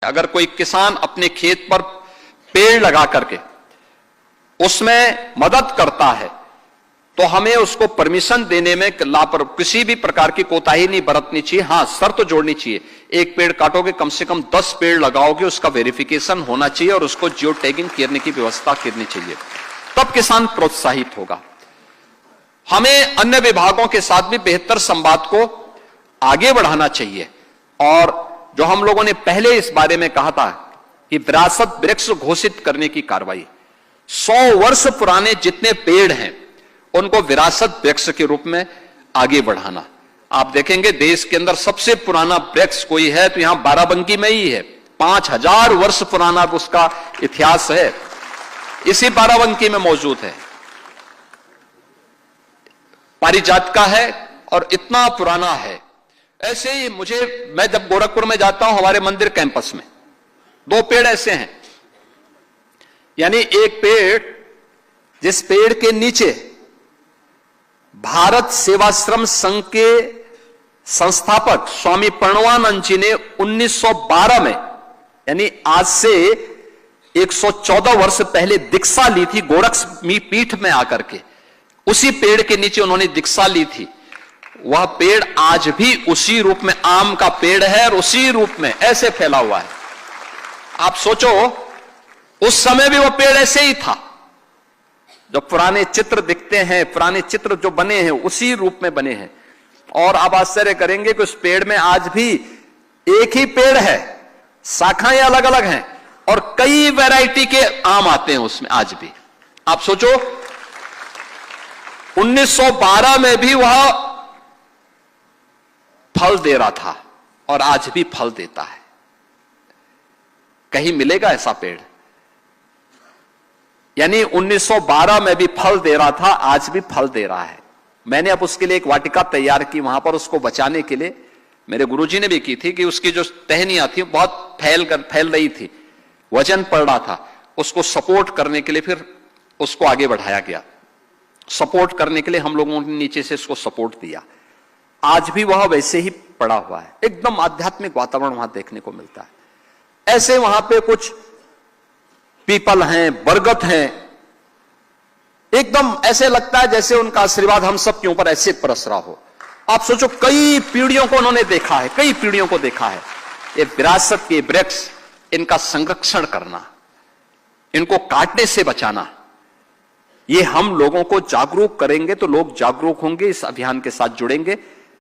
अगर कोई किसान अपने खेत पर पेड़ लगा करके उसमें मदद करता है तो हमें उसको परमिशन देने में किसी भी प्रकार की कोताही नहीं बरतनी चाहिए। हां, शर्त जोड़नी चाहिए, एक पेड़ काटोगे कम से कम 10 पेड़ लगाओगे, उसका वेरिफिकेशन होना चाहिए और उसको जियो टैगिंग करने की व्यवस्था करनी चाहिए, तब किसान प्रोत्साहित होगा। हमें अन्य विभागों के साथ भी बेहतर संवाद को आगे बढ़ाना चाहिए। और जो हम लोगों ने पहले इस बारे में कहा था कि विरासत वृक्ष घोषित करने की कार्रवाई, 100 वर्ष पुराने जितने पेड़ हैं उनको विरासत वृक्ष के रूप में आगे बढ़ाना। आप देखेंगे देश के अंदर सबसे पुराना वृक्ष कोई है तो यहां बाराबंकी में ही है, 5000 वर्ष पुराना उसका इतिहास है, इसी बाराबंकी में मौजूद है, पारिजात का है और इतना पुराना है। ऐसे ही मैं जब गोरखपुर में जाता हूं, हमारे मंदिर कैंपस में 2 पेड़ ऐसे हैं, यानी एक पेड़, जिस पेड़ के नीचे भारत सेवाश्रम संघ के संस्थापक स्वामी प्रणवानंद जी ने 1912 में, यानी आज से 114 वर्ष पहले दीक्षा ली थी गोरखमी पीठ में आकर के, उसी पेड़ के नीचे उन्होंने दीक्षा ली थी। वह पेड़ आज भी उसी रूप में आम का पेड़ है और उसी रूप में ऐसे फैला हुआ है। आप सोचो उस समय भी वह पेड़ ऐसे ही था। जो पुराने चित्र दिखते हैं, पुराने चित्र जो बने हैं उसी रूप में बने हैं। और आप आश्चर्य करेंगे कि उस पेड़ में आज भी एक ही पेड़ है, शाखाएं अलग अलग हैं और कई वैरायटी के आम आते हैं उसमें आज भी। आप सोचो 1912 में भी वह फल दे रहा था और आज भी फल देता है। कहीं मिलेगा ऐसा पेड़? यानी 1912 में भी फल दे रहा था, आज भी फल दे रहा है। मैंने अब उसके लिए एक वाटिका तैयार की, वहां पर उसको बचाने के लिए मेरे गुरुजी ने भी की थी कि उसकी जो टहनियां थी बहुत फैल रही थी, वजन पड़ रहा था, उसको सपोर्ट करने के लिए फिर उसको आगे बढ़ाया गया। सपोर्ट करने के लिए हम लोगों ने नीचे से उसको सपोर्ट दिया। आज भी वह वैसे ही पड़ा हुआ है, एकदम आध्यात्मिक वातावरण वहां देखने को मिलता है। ऐसे वहां पे कुछ पीपल हैं, बरगद हैं, एकदम ऐसे लगता है जैसे उनका आशीर्वाद हम सब के ऊपर ऐसे बरस रहा हो। आप सोचो कई पीढ़ियों को उन्होंने देखा है, कई पीढ़ियों को देखा है। ये विरासत के वृक्ष, इनका संरक्षण करना, इनको काटने से बचाना, ये हम लोगों को जागरूक करेंगे तो लोग जागरूक होंगे, इस अभियान के साथ जुड़ेंगे।